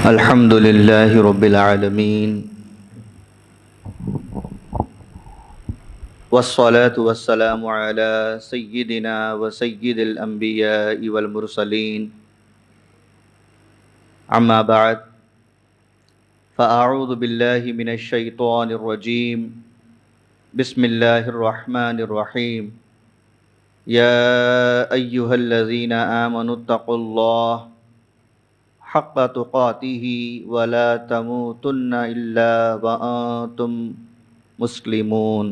الحمد لله رب العالمين والصلاة والسلام على سيدنا وسيد الأنبياء والمرسلين أما بعد فأعوذ بالله من الشيطان الرجيم بسم الله الرحمن الرحيم يا أيها الذين آمنوا اتقوا الله حق تقاته ولا تموتن إلا وأنتم مسلمون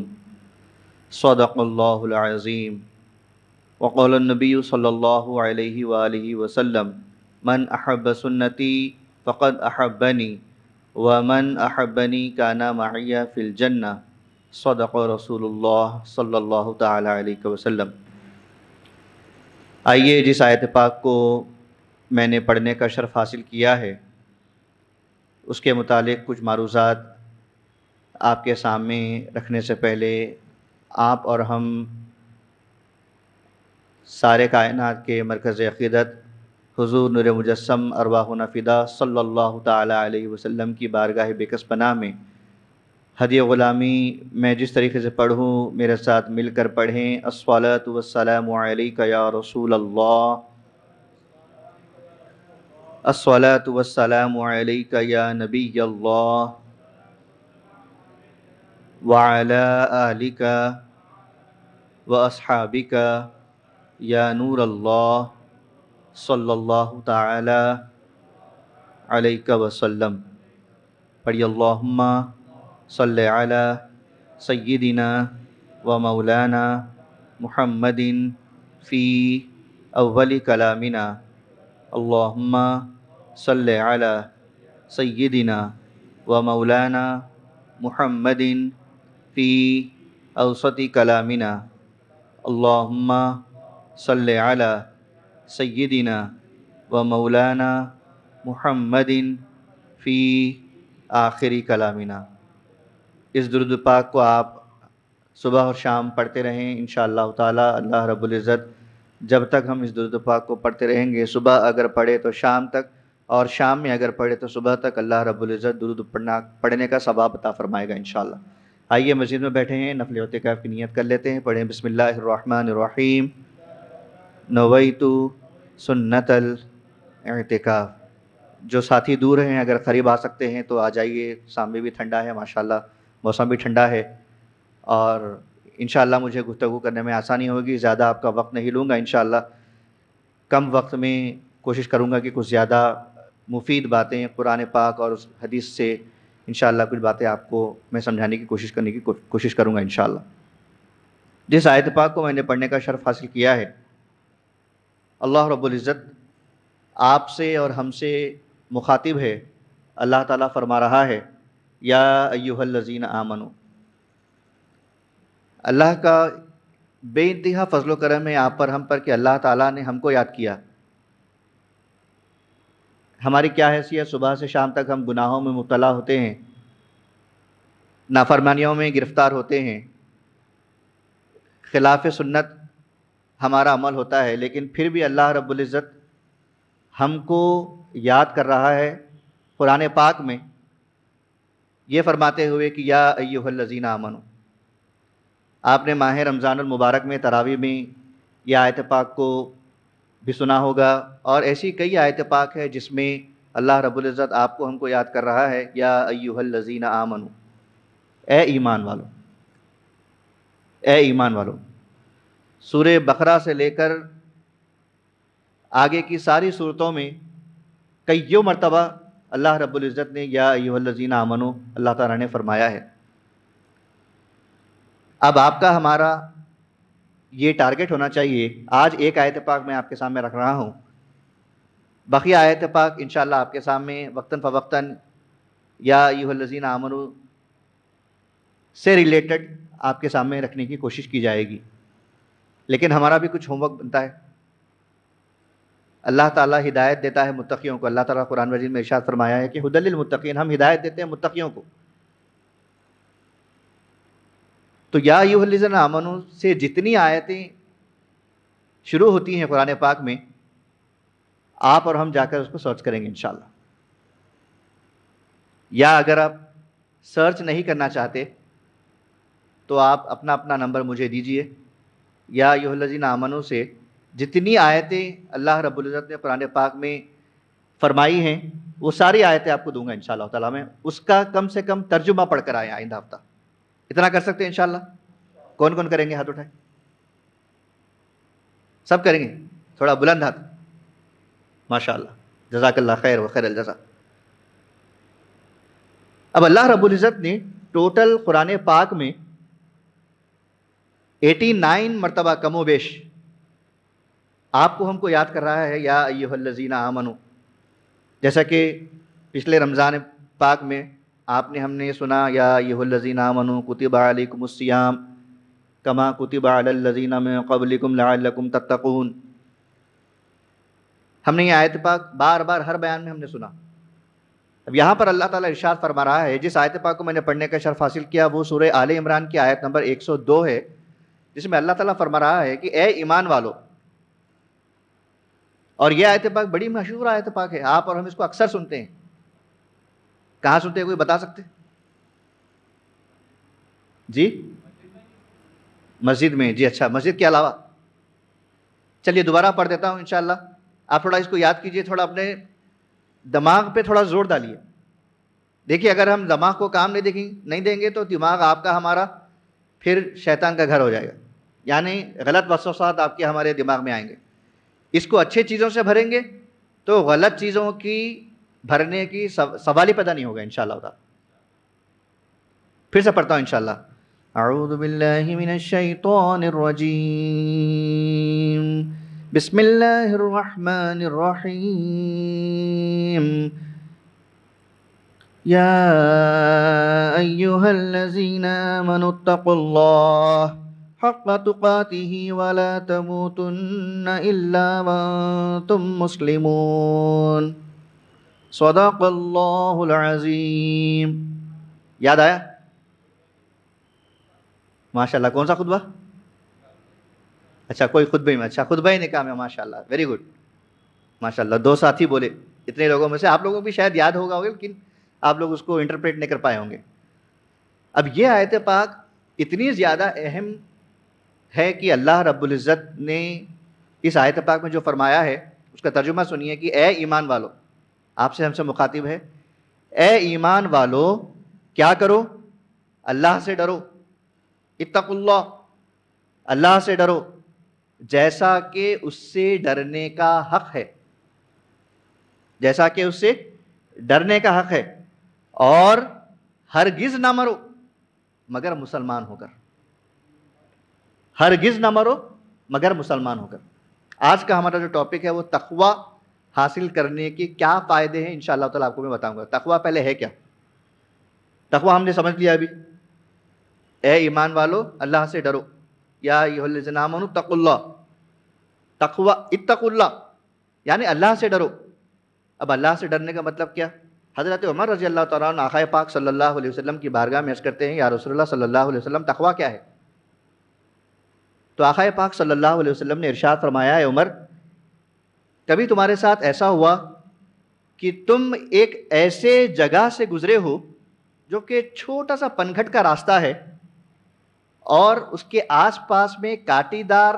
صدق الله العظيم وقال النبي صلى الله عليه وآله وسلم من أحب سنتي فقد أحبني ومن أحبني كان معي في الجنة صدق رسول الله صلی اللہ تعالی علیہ وسلم۔ آئیے جس آیت پاک کو میں نے پڑھنے کا شرف حاصل کیا ہے اس کے متعلق کچھ معروضات آپ کے سامنے رکھنے سے پہلے آپ اور ہم سارے کائنات کے مرکز عقیدت حضور نور مجسم ارواحنا فدا صلی اللہ تعالی علیہ وسلم کی بارگاہ بکس پناہ میں ہدیہ غلامی میں جس طریقے سے پڑھوں میرے ساتھ مل کر پڑھیں۔ الصلاۃ والسلام علیک یا رسول اللہ، الصلاۃ والسلام علیک یا نبی اللہ، وعلی آلک واصحابک یا نور اللہ صلی اللہ تعالی علیہ وسلم۔ پڑھی اللہم صلی علی سیدنا و مولانا محمد فی اول کلامنا، اللہم صلی علی سیدنا و مولانا محمد فی اوسط کلامنا، اللہم صلی علی سیدنا و مولانا محمد فی آخری کلامنا۔ اس درود پاک کو آپ صبح اور شام پڑھتے رہیں انشاءاللہ تعالی۔ اللہ رب العزت جب تک ہم اس درود پاک کو پڑھتے رہیں گے، صبح اگر پڑھے تو شام تک، اور شام میں اگر پڑھے تو صبح تک، اللہ رب العزت درود پڑھنے کا ثواب عطا فرمائے گا انشاءاللہ۔ آئیے مسجد میں بیٹھے ہیں، نفل اعتکاف کی نیت کر لیتے ہیں۔ پڑھیں بسم اللہ الرحمن الرحیم، نویت سنت الاعتکاف۔ جو ساتھی دور ہیں اگر قریب آ سکتے ہیں تو آ جائیے، سامنے بھی ٹھنڈا ہے ماشاءاللہ، موسم بھی ٹھنڈا ہے، اور انشاءاللہ مجھے گفتگو کرنے میں آسانی ہوگی۔ زیادہ آپ کا وقت نہیں لوں گا انشاءاللہ، کم وقت میں کوشش کروں گا کہ کچھ زیادہ مفید باتیں قرآن پاک اور اس حدیث سے انشاءاللہ کچھ باتیں آپ کو میں سمجھانے کی کوشش کروں گا انشاءاللہ۔ جس آیت پاک کو میں نے پڑھنے کا شرف حاصل کیا ہے، اللہ رب العزت آپ سے اور ہم سے مخاطب ہے۔ اللہ تعالیٰ فرما رہا ہے یا ایھا الذین آمنو۔ اللہ کا بے انتہا فضل و کرم ہے آپ پر، ہم پر، کہ اللہ تعالیٰ نے ہم کو یاد کیا۔ ہماری کیا حیثیت، صبح سے شام تک ہم گناہوں میں مبتلا ہوتے ہیں، نافرمانیوں میں گرفتار ہوتے ہیں، خلاف سنت ہمارا عمل ہوتا ہے، لیکن پھر بھی اللہ رب العزت ہم کو یاد کر رہا ہے قرآن پاک میں یہ فرماتے ہوئے کہ یا ایھا الذین آمنو۔ آپ نے ماہ رمضان المبارک میں تراویح میں یہ آیت پاک کو بھی سنا ہوگا، اور ایسی کئی آیت پاک ہے جس میں اللہ رب العزت آپ کو ہم کو یاد کر رہا ہے یا ایھا الذین آمنو، اے ایمان والو، اے ایمان والو۔ سورہ بقرہ سے لے کر آگے کی ساری صورتوں میں کئیوں مرتبہ اللہ رب العزت نے یا ایھا الذین آمنو اللہ تعالیٰ نے فرمایا ہے۔ اب آپ کا ہمارا یہ ٹارگٹ ہونا چاہیے۔ آج ایک آیت پاک میں آپ کے سامنے رکھ رہا ہوں، بقیہ آیت پاک انشاءاللہ آپ کے سامنے وقتاً فوقتاً یا ایھا الذین آمنو سے ریلیٹڈ آپ کے سامنے رکھنے کی کوشش کی جائے گی، لیکن ہمارا بھی کچھ ہوم ورک بنتا ہے۔ اللہ تعالیٰ ہدایت دیتا ہے متقیوں کو۔ اللہ تعالیٰ قرآن مجید میں ارشاد فرمایا ہے کہ ھدی للمتقین، ہم ہدایت دیتے ہیں متقیوں کو۔ تو یا ایھا الذین آمنو سے جتنی آیتیں شروع ہوتی ہیں قرآن پاک میں، آپ اور ہم جا کر اس کو سرچ کریں گے انشاءاللہ۔ یا اگر آپ سرچ نہیں کرنا چاہتے تو آپ اپنا اپنا نمبر مجھے دیجئے. یا ایھا الذین آمنوا سے جتنی آیتیں اللہ رب العزت نے قرآن پاک میں فرمائی ہیں وہ ساری آیتیں آپ کو دوں گا انشاءاللہ تعالیٰ میں. اس کا کم سے کم ترجمہ پڑھ کر آئے آئندہ ہفتہ. اتنا کر سکتے ہیں انشاءاللہ؟ کون کون کریں گے؟ ہاتھ اٹھائیں. سب کریں گے؟ تھوڑا بلند ہاتھ. ماشاءاللہ، جزاک اللہ خیر و خیر الجزا. اب اللہ رب العزت نے ٹوٹل قرآن پاک میں 89 مرتبہ کم و بیش آپ کو ہم کو یاد کر رہا ہے یا ایھا الذین آمنوا. جیسا کہ پچھلے رمضان پاک میں آپ نے ہم نے سنا یا ایھا الذین آمنوا کتب علیکم الصیام کما کتب علی الذین من قبلکم لعلکم تتقون. ہم نے یہ آیت پاک بار بار ہر بیان میں ہم نے سنا. اب یہاں پر اللہ تعالیٰ ارشاد فرما رہا ہے، جس آیت پاک کو میں نے پڑھنے کا شرف حاصل کیا وہ سورہ آل عمران کی آیت نمبر 102 ہے، جس میں اللہ تعالیٰ فرما رہا ہے کہ اے ایمان والو. اور یہ آیت پاک بڑی مشہور آیت پاک ہے، آپ اور ہم اس کو اکثر سنتے ہیں. کہاں سنتے ہیں؟ کوئی بتا سکتے؟ جی مسجد میں. جی اچھا، مسجد کے علاوہ؟ چلیے دوبارہ پڑھ دیتا ہوں انشاءاللہ. آپ تھوڑا اس کو یاد کیجئے، تھوڑا اپنے دماغ پہ تھوڑا زور ڈالیے. دیکھیے اگر ہم دماغ کو کام نہیں دیں گے تو دماغ آپ کا ہمارا پھر شیطان کا گھر ہو جائے گا، یعنی غلط وسوسات آپ کے ہمارے دماغ میں آئیں گے. اس کو اچھے چیزوں سے بھریں گے تو غلط چیزوں کی بھرنے کی سوال ہی پیدا نہیں ہوگا انشاءاللہ تعالی. پھر سے پڑھتا ہوں انشاءاللہ. اعوذ باللہ من الشیطان الرجیم بسم اللہ الرحمن الرحیم. یا ایھا الذین آمنوا اتقوا اللہ حق تقاته ولا تموتن الا وانتم مسلمون. صدق اللہ العظیم. یاد آیا؟ ماشاءاللہ. کون سا خطبہ؟ اچھا کوئی خطبے میں. اچھا خطبہ ہی نکاح میں. ماشاءاللہ ویری گڈ. ماشاءاللہ 2 ساتھی بولے اتنے لوگوں میں سے. آپ لوگوں کو بھی شاید یاد ہوگا لیکن آپ لوگ اس کو انٹرپریٹ نہیں کر پائے ہوں گے. اب یہ آیت پاک اتنی زیادہ اہم ہے کہ اللہ رب العزت نے اس آیت پاک میں جو فرمایا ہے اس کا ترجمہ سنیے کہ اے ایمان والو. آپ سے ہم سے مخاطب ہے، اے ایمان والو کیا کرو؟ اللہ سے ڈرو. اتقوا اللہ، اللہ سے ڈرو جیسا کہ اس سے ڈرنے کا حق ہے. جیسا کہ اس سے ڈرنے کا حق ہے. اور ہرگز نہ مرو مگر مسلمان ہو کر. ہرگز نہ مرو مگر مسلمان ہو کر. آج کا ہمارا جو ٹاپک ہے وہ تقوی حاصل کرنے کے کیا فائدے ہیں انشاءاللہ تعالیٰ آپ کو میں بتاؤں گا. تقوی پہلے ہے کیا؟ تقوی ہم نے سمجھ لیا ابھی. اے ایمان والو اللہ سے ڈرو. یا ایھا الذین آمنوا اتقوا اللہ. تقوی اتقوا اللہ یعنی اللہ سے ڈرو. اب اللہ سے ڈرنے کا مطلب کیا؟ حضرت عمر رضی اللہ تعالیٰ عنہ آقا پاک صلی اللہ علیہ وسلم کی بارگاہ میں عرض کرتے ہیں یا رسول اللہ صلی اللہ علیہ وسلم تقوی کیا ہے؟ تو آقا پاک صلی اللہ علیہ وسلم نے ارشاد فرمایا ہے عمر کبھی تمہارے ساتھ ایسا ہوا کہ تم ایک ایسے جگہ سے گزرے ہو جو کہ چھوٹا سا پنگھٹ کا راستہ ہے اور اس کے آس پاس میں کاٹی دار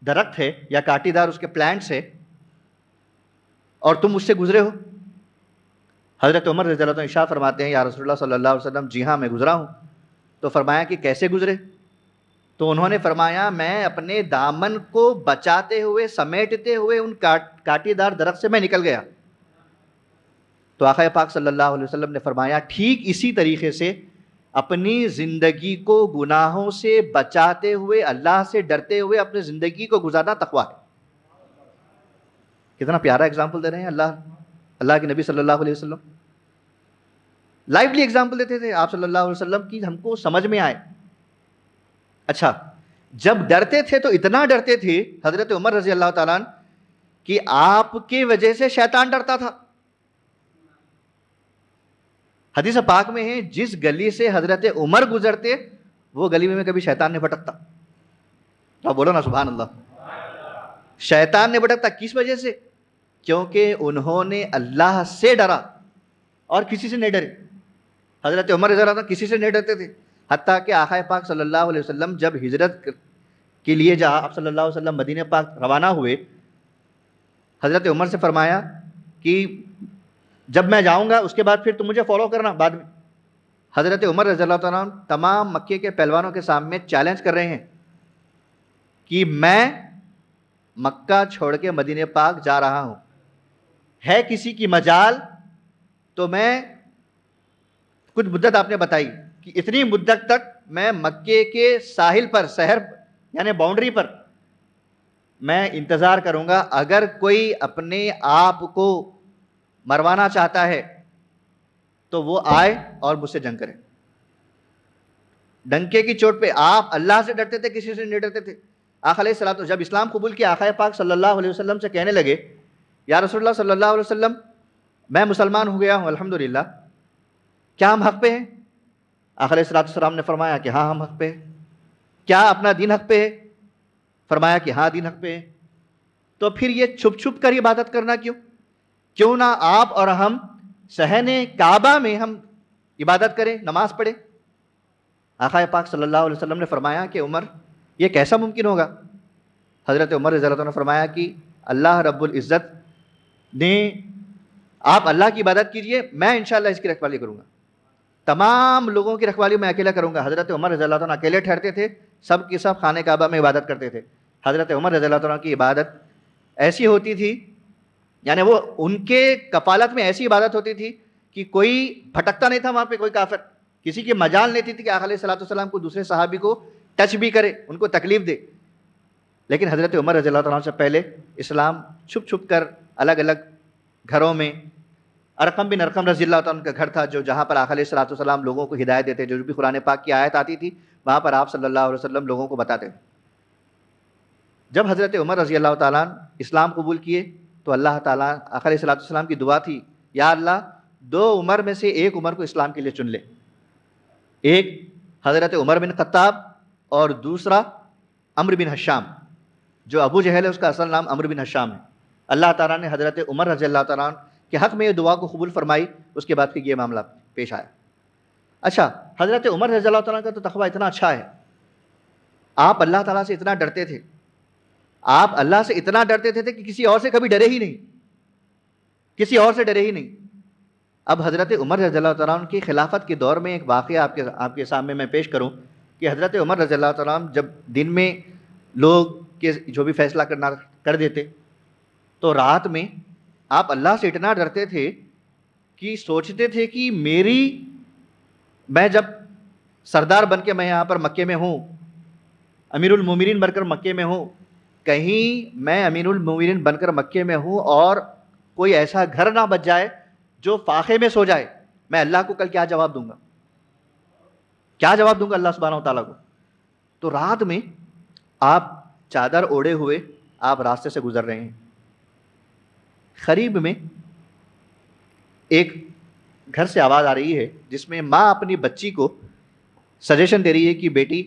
درخت ہے یا کاٹی دار اس کے پلانٹس ہے اور تم اس سے گزرے ہو؟ حضرت عمر رضی اللہ عنہ ارشاد فرماتے ہیں یا رسول اللہ صلی اللہ علیہ وسلم جی ہاں میں گزرا ہوں. تو فرمایا کہ کیسے گزرے؟ تو انہوں نے فرمایا میں اپنے دامن کو بچاتے ہوئے سمیٹتے ہوئے ان کاٹی دار درخت سے میں نکل گیا. تو آقا پاک صلی اللہ علیہ وسلم نے فرمایا ٹھیک اسی طریقے سے اپنی زندگی کو گناہوں سے بچاتے ہوئے اللہ سے ڈرتے ہوئے اپنی زندگی کو گزارنا تقویٰ ہے. کتنا پیارا اگزامپل دے رہے ہیں اللہ کے نبی صلی اللہ علیہ وسلم. لائیولی اگزامپل دیتے تھے آپ صلی اللہ علیہ وسلم کی ہم کو سمجھ میں آئے. اچھا جب ڈرتے تھے تو اتنا ڈرتے تھے حضرت عمر رضی اللہ تعالیٰ عنہ کہ آپ کی وجہ سے شیطان ڈرتا تھا. حدیث پاک میں ہے جس گلی سے حضرت عمر گزرتے وہ گلی میں کبھی شیطان نہیں بھٹکتا. آپ بولو نا سبحان اللہ. شیطان نے بھٹکتا کس وجہ سے؟ کیونکہ انہوں نے اللہ سے ڈرا. اور کسی سے نہیں ڈرے. حضرت عمر رضی اللہ عنہ کسی سے نہیں ڈرتے تھے. حتیٰ کہ آقا پاک صلی اللہ علیہ وسلم جب ہجرت کے لیے جہاں آپ صلی اللہ علیہ وسلم مدینہ پاک روانہ ہوئے, حضرت عمر سے فرمایا کہ جب میں جاؤں گا اس کے بعد پھر تم مجھے فالو کرنا بعد میں. حضرت عمر رضی اللہ تعالیٰ عنہ تمام مکے کے پہلوانوں کے سامنے چیلنج کر رہے ہیں کہ میں مکہ چھوڑ کے مدینہ پاک جا رہا ہوں, ہے کسی کی مجال تو میں کچھ مدت آپ نے بتائی کہ اتنی مدت تک میں مکے کے ساحل پر, شہر یعنی باؤنڈری پر میں انتظار کروں گا. اگر کوئی اپنے آپ کو مروانا چاہتا ہے تو وہ آئے اور مجھ سے جنگ کرے. ڈنکے کی چوٹ پہ آپ اللہ سے ڈرتے تھے, کسی سے نہیں ڈرتے تھے. آقا علیہ الصلوۃ جب اسلام قبول کیا, آقا پاک صلی اللہ علیہ وسلم سے کہنے لگے یا رسول اللہ صلی اللہ علیہ وسلم میں مسلمان ہو گیا ہوں الحمدللہ, کیا ہم حق پہ ہیں؟ آقا علیہ السلام نے فرمایا کہ ہاں ہم حق پہ ہیں. کیا اپنا دین حق پہ ہے؟ فرمایا کہ ہاں دین حق پہ ہے. تو پھر یہ چھپ چھپ کر عبادت کرنا کیوں نہ آپ اور ہم صحن کعبہ میں ہم عبادت کریں, نماز پڑھیں. آقا پاک صلی اللہ علیہ وسلم نے فرمایا کہ عمر یہ کیسا ممکن ہوگا؟ حضرت عمر رضی اللہ عنہ نے فرمایا کہ اللہ رب العزت نے, آپ اللہ کی عبادت کیجئے, میں انشاءاللہ اس کی رکھوالی کروں گا. تمام لوگوں کی رکھوالی میں اکیلا کروں گا. حضرت عمر رضی اللہ عنہ اکیلے ٹھہرتے تھے, سب کے سب خانہ کعبہ میں عبادت کرتے تھے. حضرت عمر رضی اللہ عنہ کی عبادت ایسی ہوتی تھی, یعنی وہ ان کے کفالت میں ایسی عبادت ہوتی تھی کہ کوئی بھٹکتا نہیں تھا وہاں پہ, کوئی کافر, کسی کی مجال نہیں تھی کہ آقا علیہ السلام کو دوسرے صحابی کو ٹچ بھی کرے, ان کو تکلیف دے. لیکن حضرت عمر رضی اللہ عنہ سے پہلے اسلام چھپ چھپ کر الگ الگ گھروں میں, ارقم بن ارقم رضی اللہ عنہ کا گھر تھا جو جہاں پر آقا علیہ السلام لوگوں کو ہدایت دیتے, جو بھی قرآن پاک کی آیت آتی تھی وہاں پر آپ صلی اللہ علیہ وسلم لوگوں کو بتاتے تھے. جب حضرت عمر رضی اللہ تعالیٰ اسلام قبول کیے تو اللہ تعالیٰ, آقا علیہ السلام کی دعا تھی, یا اللہ 2 عمر میں سے ایک عمر کو اسلام کے لیے چن لے. ایک حضرت عمر بن خطاب اور دوسرا عمرو بن حشام, جو ابو جہل ہے اس کا اصل نام عمرو بن حشام ہے. اللہ تعالیٰ نے حضرت عمر رضی اللہ تعالیٰ کے حق میں یہ دعا کو قبول فرمائی. اس کے بعد پھر یہ معاملہ پیش آیا. اچھا, حضرت عمر رضی اللہ تعالیٰ کا تو تقویٰ اتنا اچھا ہے, آپ اللہ تعالیٰ سے اتنا ڈرتے تھے, آپ اللہ سے اتنا ڈرتے تھے کہ کسی اور سے کبھی ڈرے ہی نہیں, کسی اور سے ڈرے ہی نہیں. اب حضرت عمر رضی اللہ تعالیٰ کی خلافت کے دور میں ایک واقعہ آپ کے سامنے میں پیش کروں کہ حضرت عمر رضی اللہ تعالیٰ جب دن میں لوگ کے جو بھی فیصلہ کرنا کر دیتے تو رات میں آپ اللہ سے اتنا ڈرتے تھے کہ سوچتے تھے کہ میں جب سردار بن کے میں یہاں پر مکے میں ہوں, امیر المومنین بن کر مکے میں ہوں, کہیں میں امیر المومنین بن کر مکے میں ہوں اور کوئی ایسا گھر نہ بچ جائے جو فاقے میں سو جائے, میں اللہ کو کل کیا جواب دوں گا, کیا جواب دوں گا اللہ سبحانہ و تعالیٰ کو. تو رات میں آپ چادر اوڑے ہوئے آپ راستے سے گزر رہے ہیں, قریب میں ایک گھر سے آواز آ رہی ہے جس میں ماں اپنی بچی کو سجیشن دے رہی ہے کہ بیٹی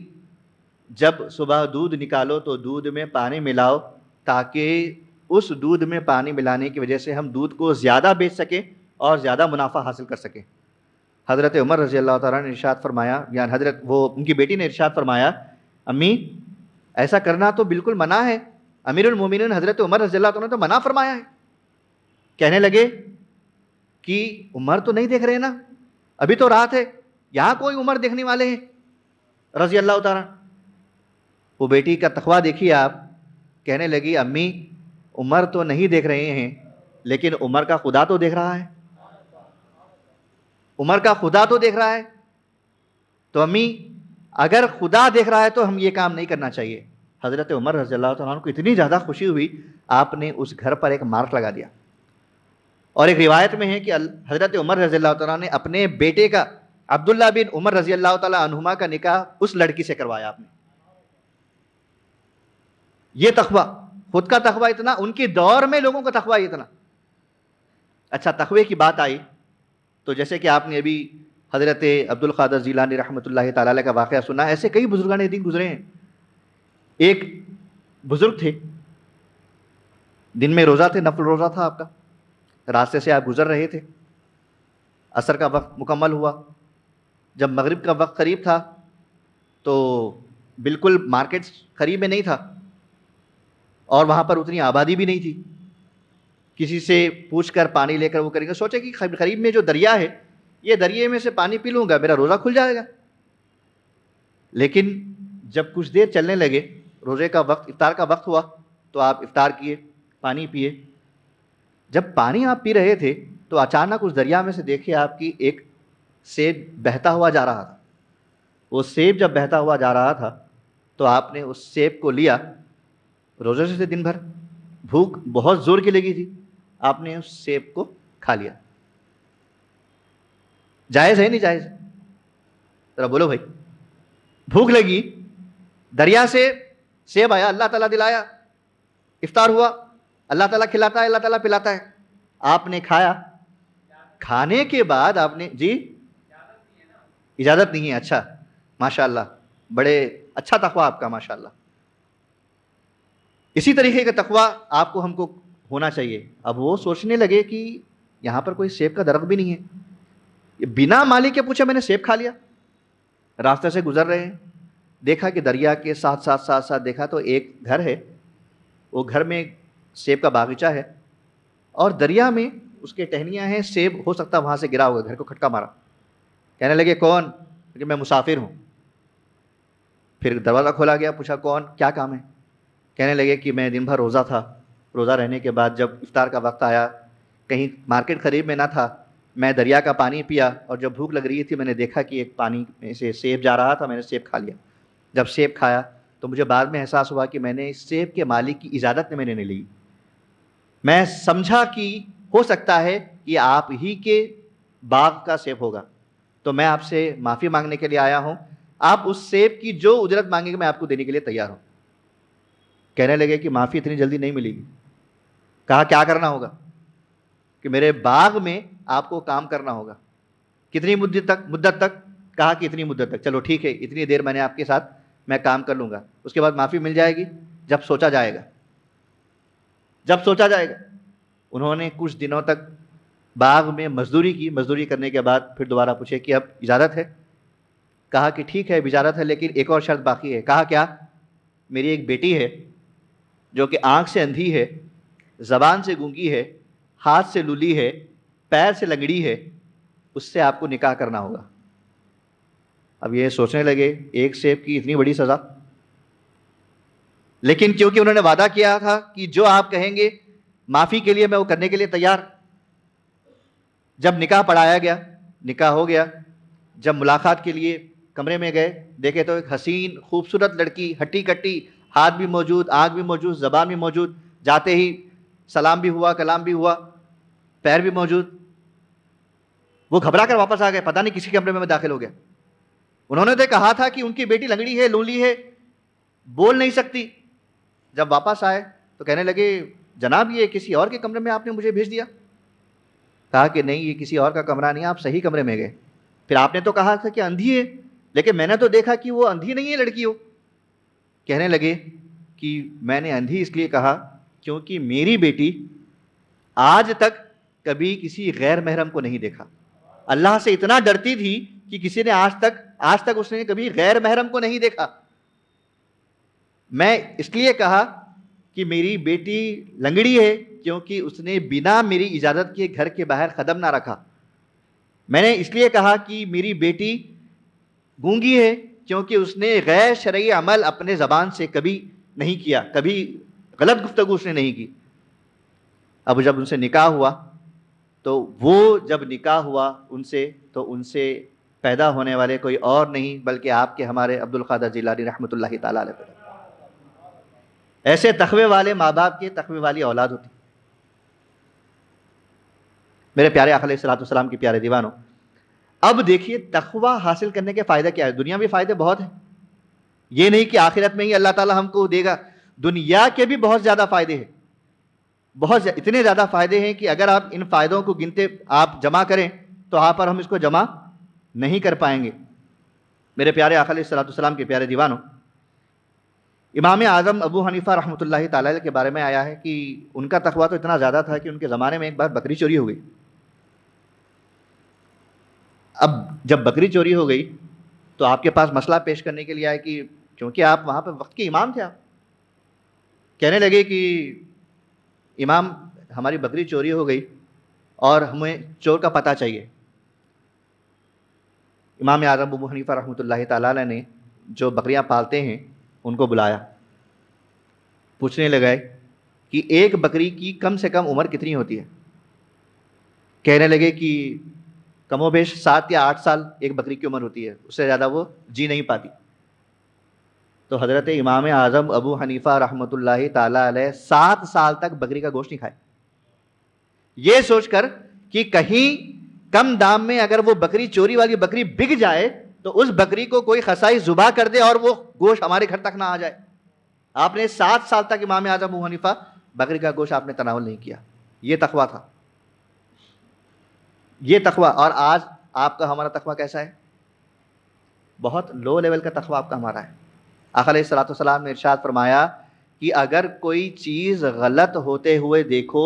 جب صبح دودھ نکالو تو دودھ میں پانی ملاؤ تاکہ اس دودھ میں پانی ملانے کی وجہ سے ہم دودھ کو زیادہ بیچ سکیں اور زیادہ منافع حاصل کر سکیں. حضرت عمر رضی اللہ تعالیٰ نے ارشاد فرمایا, یعنی ان کی بیٹی نے ارشاد فرمایا, امی ایسا کرنا تو بالکل منع ہے, امیر المومنین حضرت عمر رضی اللہ تعالیٰ نے تو منع فرمایا ہے. کہنے لگے کہ عمر تو نہیں دیکھ رہے نا, ابھی تو رات ہے, یہاں کوئی عمر دیکھنے والے ہیں رضی اللہ تعالیٰ. وہ بیٹی کا تقویٰ دیکھیے آپ, کہنے لگی امی عمر تو نہیں دیکھ رہے ہیں لیکن عمر کا خدا تو دیکھ رہا ہے, عمر کا خدا تو دیکھ رہا ہے. تو امی اگر خدا دیکھ رہا ہے تو ہم یہ کام نہیں کرنا چاہیے. حضرت عمر رضی اللہ تعالیٰ عنہ کو اتنی زیادہ خوشی ہوئی, آپ نے اس گھر پر ایک مارک لگا دیا. اور ایک روایت میں ہے کہ حضرت عمر رضی اللہ تعالیٰ نے اپنے بیٹے کا عبداللہ بن عمر رضی اللہ تعالیٰ عنہما کا نکاح اس لڑکی سے کروایا آپ نے. یہ تقویٰ, خود کا تقویٰ اتنا, ان کے دور میں لوگوں کا تقویٰ اتنا. اچھا, تقوی کی بات آئی تو جیسے کہ آپ نے ابھی حضرت عبد القادر جیلانی رحمۃ اللہ تعالیٰ علیہ کا واقعہ سنا, ایسے کئی بزرگان دین گزرے ہیں. ایک بزرگ تھے, دن میں روزہ تھے, نفل روزہ تھا آپ کا, راستے سے آپ گزر رہے تھے, عصر کا وقت مکمل ہوا، جب مغرب کا وقت قریب تھا تو بالکل مارکیٹ قریب میں نہیں تھا اور وہاں پر اتنی آبادی بھی نہیں تھی، کسی سے پوچھ کر پانی لے کر وہ کریں گے، سوچے کہ قریب میں جو دریا ہے یہ دریے میں سے پانی پی لوں گا میرا روزہ کھل جائے گا۔ لیکن جب کچھ دیر چلنے لگے، روزے کا وقت، افطار کا وقت ہوا، تو آپ افطار کیے، پانی پیے۔ جب پانی آپ پی رہے تھے تو اچانک اس دریا میں سے دیکھے آپ کی ایک سیب بہتا ہوا جا رہا تھا۔ وہ سیب جب بہتا ہوا جا رہا تھا تو آپ نے اس سیب کو لیا، روزے سے دن بھر بھوک بہت زور کی لگی تھی، آپ نے اس سیب کو کھا لیا۔ جائز ہے نہیں جائز؟ ذرا بولو بھائی، بھوک لگی، دریا سے سیب آیا، اللہ تعالیٰ دلایا، افطار ہوا، اللہ تعالیٰ کھلاتا ہے، اللہ تعالیٰ پلاتا ہے، آپ نے کھایا، کھانے کے بعد آپ نے جی اجازت نہیں ہے، اچھا ماشاءاللہ، بڑے اچھا تقویٰ آپ کا ماشاءاللہ۔ اسی طریقے کا تقویٰ آپ کو ہم کو ہونا چاہیے۔ اب وہ سوچنے لگے کہ یہاں پر کوئی سیب کا درخت بھی نہیں ہے، بنا مالک کے پوچھے میں نے سیب کھا لیا۔ راستے سے گزر رہے ہیں، دیکھا کہ دریا کے ساتھ ساتھ دیکھا تو ایک گھر ہے، وہ گھر میں سیب کا باغیچہ ہے اور دریا میں اس کے ٹہنیاں ہیں، سیب ہو سکتا وہاں سے گرا ہوگا، گھر کو کھٹکا مارا۔ کہنے لگے کون؟ کہ میں مسافر ہوں۔ پھر دروازہ کھولا گیا، پوچھا کون، کیا کام ہے؟ کہنے لگے کہ میں دن بھر روزہ تھا، روزہ رہنے کے بعد جب افطار کا وقت آیا، کہیں مارکیٹ قریب میں نہ تھا، میں دریا کا پانی پیا اور جب بھوک لگ رہی تھی میں نے دیکھا کہ ایک پانی میں سے سیب جا رہا تھا، میں نے سیب کھا لیا۔ جب سیب کھایا تو مجھے بعد میں احساس ہوا کہ میں نے اس سیب کے مالک کی اجازت میں نے نہیں لی، میں سمجھا کہ ہو سکتا ہے کہ آپ ہی کے باغ کا سیب ہوگا، تو میں آپ سے معافی مانگنے کے لیے آیا ہوں، آپ اس سیب کی جو اجرت مانگیں گے میں آپ کو دینے کے لیے تیار ہوں۔ کہنے لگے کہ معافی اتنی جلدی نہیں ملے گی۔ کہا کیا کرنا ہوگا؟ کہ میرے باغ میں آپ کو کام کرنا ہوگا۔ کتنی مدت تک؟ کہا کہ اتنی مدت تک۔ چلو ٹھیک ہے، اتنی دیر میں نے آپ کے ساتھ میں کام کر لوں گا، اس کے بعد معافی مل جائے گی جب سوچا جائے گا، جب سوچا جائے گا۔ انہوں نے کچھ دنوں تک باغ میں مزدوری کی، مزدوری کرنے کے بعد پھر دوبارہ پوچھے کہ اب اجازت ہے؟ کہا کہ ٹھیک ہے اب اجازت ہے، لیکن ایک اور شرط باقی ہے۔ کہا کیا؟ میری ایک بیٹی ہے جو کہ آنکھ سے اندھی ہے، زبان سے گونگی ہے، ہاتھ سے لولی ہے، پیر سے لنگڑی ہے، اس سے آپ کو نکاح کرنا ہوگا۔ اب یہ سوچنے لگے ایک سیب کی اتنی بڑی سزا، لیکن کیونکہ انہوں نے وعدہ کیا تھا کہ جو آپ کہیں گے معافی کے لیے میں وہ کرنے کے لیے تیار۔ جب نکاح پڑھایا گیا، نکاح ہو گیا، جب ملاقات کے لیے کمرے میں گئے، دیکھے تو ایک حسین خوبصورت لڑکی، ہٹی کٹی، ہاتھ بھی موجود، آنکھ بھی موجود، زبان بھی موجود، جاتے ہی سلام بھی ہوا، کلام بھی ہوا، پیر بھی موجود۔ وہ گھبرا کر واپس آ گئے، پتہ نہیں کسی کمرے میں داخل ہو گیا۔ انہوں نے تو کہا تھا کہ ان کی بیٹی لنگڑی ہے، لولی ہے، بول نہیں سکتی۔ جب واپس آئے تو کہنے لگے جناب یہ کسی اور کے کمرے میں آپ نے مجھے بھیج دیا۔ کہا کہ نہیں یہ کسی اور کا کمرہ نہیں، آپ صحیح کمرے میں گئے۔ پھر آپ نے تو کہا تھا کہ اندھی ہے، لیکن میں نے تو دیکھا کہ وہ اندھی نہیں ہے لڑکی ہو۔ کہنے لگے کہ میں نے اندھی اس لیے کہا کیونکہ میری بیٹی آج تک کبھی کسی غیر محرم کو نہیں دیکھا، اللہ سے اتنا ڈرتی تھی کہ کسی نے آج تک اس نے کبھی غیر محرم کو نہیں دیکھا۔ میں اس لیے کہا کہ میری بیٹی لنگڑی ہے کیونکہ اس نے بنا میری اجازت کے گھر کے باہر قدم نہ رکھا۔ میں نے اس لیے کہا کہ میری بیٹی گونگی ہے کیونکہ اس نے غیر شرعی عمل اپنے زبان سے کبھی نہیں کیا، کبھی غلط گفتگو اس نے نہیں کی۔ اب جب ان سے نکاح ہوا تو وہ جب نکاح ہوا ان سے پیدا ہونے والے کوئی اور نہیں بلکہ آپ کے ہمارے عبد القادر جیلانی رحمۃ اللہ تعالیٰ علیہ۔ ایسے تقوی والے ماں باپ کی تقوی والی اولاد ہوتی۔ میرے پیارے آقا علیہ الصلوۃ والسلام کے پیارے دیوانوں، اب دیکھیے تقوی حاصل کرنے کے فائدے کیا ہے؟ دنیا میں فائدے بہت ہیں، یہ نہیں کہ آخرت میں ہی اللہ تعالیٰ ہم کو دے گا، دنیا کے بھی بہت زیادہ فائدے ہیں، اتنے زیادہ فائدے ہیں کہ اگر آپ ان فائدوں کو گنتے آپ جمع کریں تو آپ پر ہم اس کو جمع نہیں کر پائیں گے۔ میرے پیارے آقا علیہ الصلوۃ والسلام کے پیارے دیوانوں، امام اعظم ابو حنیفہ رحمۃ اللہ تعالیٰ کے بارے میں آیا ہے کہ ان کا تقویٰ تو اتنا زیادہ تھا کہ ان کے زمانے میں ایک بار بکری چوری ہو گئی۔ اب جب بکری چوری ہو گئی تو آپ کے پاس مسئلہ پیش کرنے کے لیے آئے کہ کیونکہ آپ وہاں پہ وقت کے امام تھے، آپ کہنے لگے کہ امام ہماری بکری چوری ہو گئی اور ہمیں چور کا پتہ چاہیے۔ امام اعظم ابو حنیفہ رحمۃ اللہ تعالیٰ علیہ نے جو بکریاں پالتے ہیں ان کو بلایا، پوچھنے لگے کہ ایک بکری کی کم سے کم عمر کتنی ہوتی ہے؟ کہنے لگے کہ کم و بیش 7 یا 8 سال ایک بکری کی عمر ہوتی ہے، اس سے زیادہ وہ جی نہیں پاتی۔ تو حضرت امام اعظم ابو حنیفہ رحمۃ اللہ تعالیٰ علیہ 7 سال تک بکری کا گوشت نہیں کھائے، یہ سوچ کر کہ کہیں کم دام میں اگر وہ بکری چوری والی بکری بک جائے تو اس بکری کو کوئی قصائی ذبح کر دے اور وہ گوشت ہمارے گھر تک نہ آ جائے۔ آپ نے 7 سال تک امام اعظم ابو حنیفہ بکری کا گوشت آپ نے تناول نہیں کیا، یہ تقویٰ تھا، یہ تقویٰ۔ اور آج آپ کا ہمارا تقویٰ کیسا ہے؟ بہت لو لیول کا تقویٰ آپ کا ہمارا ہے۔ آقا علیہ الصلوۃ والسلام نے ارشاد فرمایا کہ اگر کوئی چیز غلط ہوتے ہوئے دیکھو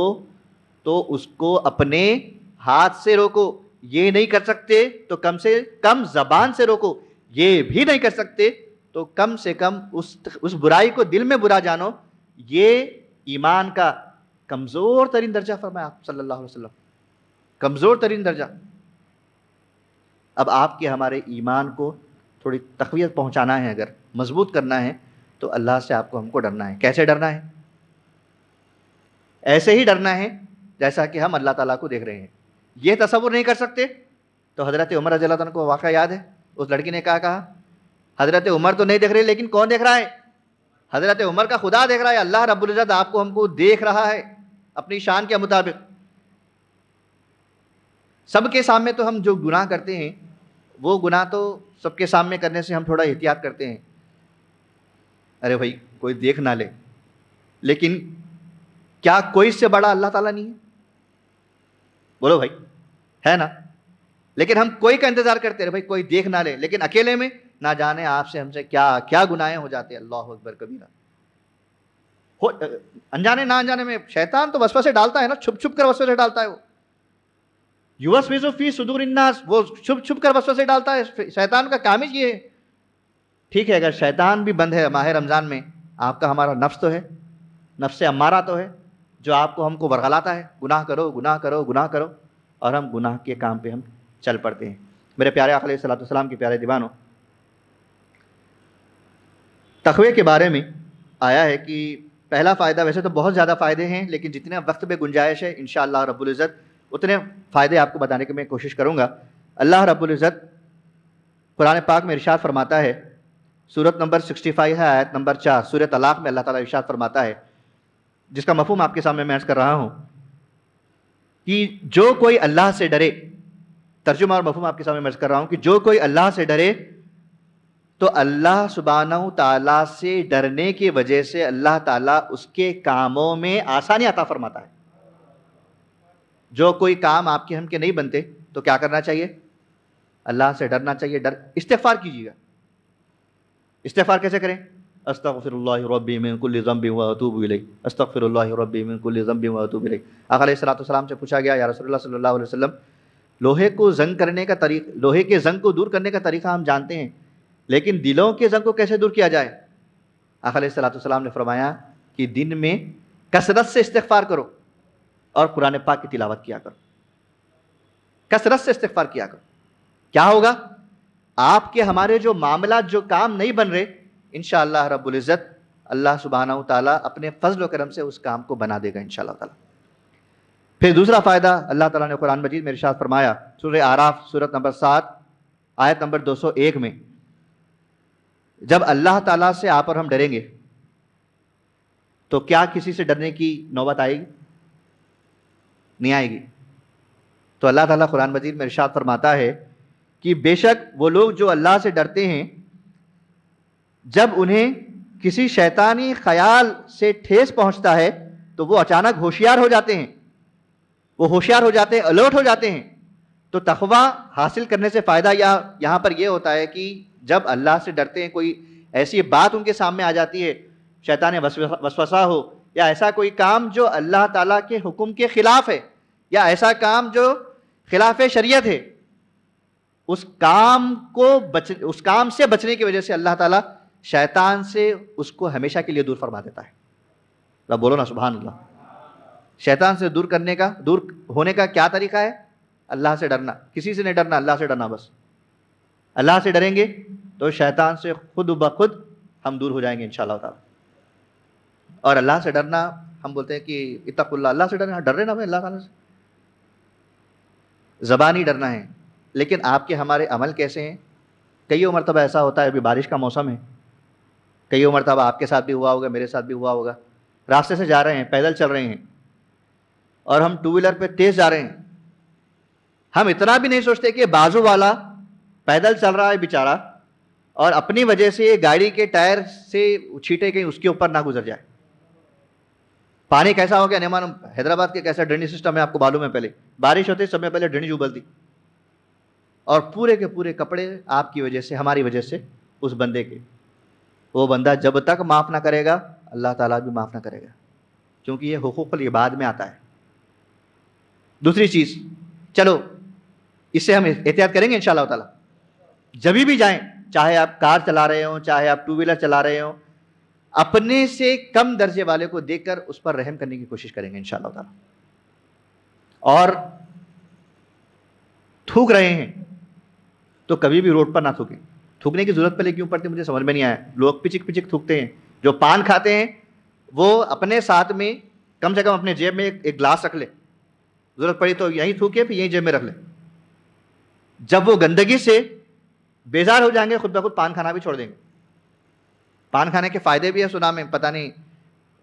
تو اس کو اپنے ہاتھ سے روکو، یہ نہیں کر سکتے تو کم سے کم زبان سے روکو، یہ بھی نہیں کر سکتے تو کم سے کم اس برائی کو دل میں برا جانو۔ یہ ایمان کا کمزور ترین درجہ فرمایا آپ صلی اللہ علیہ وسلم، کمزور ترین درجہ۔ اب آپ کے ہمارے ایمان کو تھوڑی تقویت پہنچانا ہے، اگر مضبوط کرنا ہے تو اللہ سے آپ کو ہم کو ڈرنا ہے۔ کیسے ڈرنا ہے؟ ایسے ہی ڈرنا ہے جیسا کہ ہم اللہ تعالیٰ کو دیکھ رہے ہیں۔ یہ تصور نہیں کر سکتے تو حضرت عمر رضی اللہ عنہ کو واقعہ یاد ہے، اس لڑکی نے کہا حضرت عمر تو نہیں دیکھ رہے لیکن کون دیکھ رہا ہے؟ حضرت عمر کا خدا دیکھ رہا ہے، اللہ رب العزت آپ کو ہم کو دیکھ رہا ہے اپنی شان کے مطابق۔ سب کے سامنے تو ہم جو گناہ کرتے ہیں وہ گناہ تو سب کے سامنے کرنے سے ہم تھوڑا احتیاط کرتے ہیں، ارے بھائی کوئی دیکھ نہ لے، لیکن کیا کوئی اس سے بڑا اللہ تعالیٰ نہیں ہے؟ بولو بھائی، ہے نا؟ لیکن ہم کوئی کا انتظار کرتے ہیں، بھائی کوئی دیکھ نہ لے، لیکن اکیلے میں نہ جانے آپ سے ہم سے کیا کیا گناہیں ہو جاتے ہیں۔ اللہ اکبر کبیرہ، انجانے نہ انجانے میں شیطان تو وسوسے ڈالتا ہے نا، چھپ چھپ کر وسوسے ڈالتا ہے، وہ یوسوس فی صدور الناس، وہ چھپ چھپ کر وسوسے ڈالتا ہے، شیطان کا کام ہی یہ ہے۔ ٹھیک ہے، اگر شیطان بھی بند ہے ماہ رمضان میں، آپ کا ہمارا نفس تو ہے، نفس امارہ تو ہے جو آپ کو ہم کو ورغلاتا ہے، گناہ کرو گناہ کرو گناہ کرو، اور ہم گناہ کے کام پہ ہم چل پڑتے ہیں۔ میرے پیارے آقا علیہ الصلوۃ والسلام کے پیارے دیوانوں، تقوی کے بارے میں آیا ہے کہ پہلا فائدہ، ویسے تو بہت زیادہ فائدے ہیں لیکن جتنے وقت میں گنجائش ہے انشاءاللہ رب العزت اتنے فائدے آپ کو بتانے کی میں کوشش کروں گا۔ اللہ رب العزت قرآن پاک میں ارشاد فرماتا ہے، سورت نمبر 65 ہے، آیت نمبر 4، سورہ طلاق میں اللہ تعالیٰ ارشاد فرماتا ہے، جس کا مفہوم آپ کے سامنے میں عرض کر رہا ہوں کہ جو کوئی اللہ سے ڈرے، ترجمہ اور مفہوم آپ کے سامنے میں عرض کر رہا ہوں کہ جو کوئی اللہ سے ڈرے تو اللہ سبحانہ تعالیٰ سے ڈرنے کی وجہ سے اللہ تعالیٰ اس کے کاموں میں آسانی عطا فرماتا ہے۔ جو کوئی کام آپ کے ہم کے نہیں بنتے تو کیا کرنا چاہیے؟ اللہ سے ڈرنا چاہیے۔ استغفار کیجیے گا۔ استغفار کیسے کریں؟ استغفر اللہ ربی من کل ذنب واتوب الیہ، استغفر اللہ ربی من کل ذنب واتوب الیہ۔ آقا علیہ الصلوۃ والسلام سے پوچھا گیا، یا رسول اللہ صلی اللہ علیہ وسلم، لوہے کو زنگ کرنے کا طریقہ، لوہے کے زنگ کو دور کرنے کا طریقہ ہم جانتے ہیں، لیکن دلوں کے زنگ کو کیسے دور کیا جائے؟ آقا علیہ الصلوۃ والسلام نے فرمایا کہ دن میں کثرت سے استغفار کرو اور قرآن پاک کی تلاوت کیا کرو، کثرت سے استغفار کیا کرو۔ کیا ہوگا؟ آپ کے ہمارے جو معاملات، جو کام نہیں بن رہے، انشاءاللہ رب العزت اللہ سبحانہ تعالیٰ اپنے فضل و کرم سے اس کام کو بنا دے گا انشاءاللہ تعالیٰ۔ پھر دوسرا فائدہ اللہ تعالیٰ نے قرآن مجید میں ارشاد فرمایا، سورہ اعراف سورت نمبر 7 آیت نمبر 201 میں، جب اللہ تعالیٰ سے آپ اور ہم ڈریں گے تو کیا کسی سے ڈرنے کی نوبت آئے گی؟ نہیں آئے گی۔ تو اللہ تعالیٰ قرآن مجید میں ارشاد فرماتا ہے کہ بے شک وہ لوگ جو اللہ سے ڈرتے ہیں، جب انہیں کسی شیطانی خیال سے ٹھیس پہنچتا ہے تو وہ اچانک ہوشیار ہو جاتے ہیں، وہ ہوشیار ہو جاتے ہیں، الرٹ ہو جاتے ہیں۔ تو تقوی حاصل کرنے سے فائدہ یہاں پر یہ ہوتا ہے کہ جب اللہ سے ڈرتے ہیں، کوئی ایسی بات ان کے سامنے آ جاتی ہے، شیطان وسوسہ ہو، یا ایسا کوئی کام جو اللہ تعالیٰ کے حکم کے خلاف ہے، یا ایسا کام جو خلاف شریعت ہے، اس کام سے بچنے کی وجہ سے اللہ تعالیٰ شیطان سے اس کو ہمیشہ کے لیے دور فرما دیتا ہے. اللہ بولو نا سبحان اللہ. شیطان سے دور ہونے کا کیا طریقہ ہے؟ اللہ سے ڈرنا. کسی سے نہیں ڈرنا، اللہ سے ڈرنا بس. اللہ سے ڈریں گے تو شیطان سے خود بخود ہم دور ہو جائیں گے انشاءاللہ تعالی. اور اللہ سے ڈرنا، ہم بولتے ہیں کہ اتقوا اللہ، اللہ سے ڈرنا، ڈر رہے نا بھائی اللہ تعالیٰ سے. زبانی ڈرنا ہے، لیکن آپ کے ہمارے عمل کیسے ہیں؟ کئی مرتبہ ایسا ہوتا ہے، ابھی بارش کا موسم ہے، کئی مرتبہ آپ کے ساتھ بھی ہوا ہوگا، میرے ساتھ بھی ہوا ہوگا. راستے سے جا رہے ہیں، پیدل چل رہے ہیں، اور ہم ٹو ویلر پہ تیز جا رہے ہیں. ہم اتنا بھی نہیں سوچتے کہ بازو والا پیدل چل رہا ہے بیچارہ، اور اپنی وجہ سے گاڑی کے ٹائر سے چھینٹے کہیں اس کے اوپر نہ گزر جائے. پانی کیسا ہو گیا نہیں معلوم. حیدرآباد کے کیسا ڈرینیج سسٹم ہے آپ کو معلوم ہے. پہلے بارش ہوتی سب میں پہلے ڈرینیج ابلتی، اور پورے کے پورے کپڑے آپ کی وجہ سے، ہماری وجہ سے اس بندے کے. وہ بندہ جب تک معاف نہ کرے گا اللہ تعالیٰ بھی معاف نہ کرے گا، کیونکہ یہ حقوق العباد میں آتا ہے. دوسری چیز، چلو اس سے ہم احتیاط کریں گے انشاءاللہ تعالیٰ. جبھی بھی جائیں، چاہے آپ کار چلا رہے ہوں، چاہے آپ ٹو ویلر چلا رہے ہوں، اپنے سے کم درجے والے کو دیکھ کر اس پر رحم کرنے کی کوشش کریں گے انشاءاللہ تعالیٰ. اور تھوک رہے ہیں تو کبھی بھی روڈ پر نہ تھوکیں. تھوکنے کی ضرورت پہلے کیوں پڑتی مجھے سمجھ میں نہیں آیا. لوگ پچک پچک تھوکتے ہیں. جو پان کھاتے ہیں وہ اپنے ساتھ میں کم سے کم اپنے جیب میں ایک گلاس رکھ لے، ضرورت پڑی تو یہیں تھوکے، پھر یہیں جیب میں رکھ لے. جب وہ گندگی سے بیزار ہو جائیں گے خود بخود پان کھانا بھی چھوڑ دیں گے. پان کھانے کے فائدے بھی ہے سنا میں، پتہ نہیں،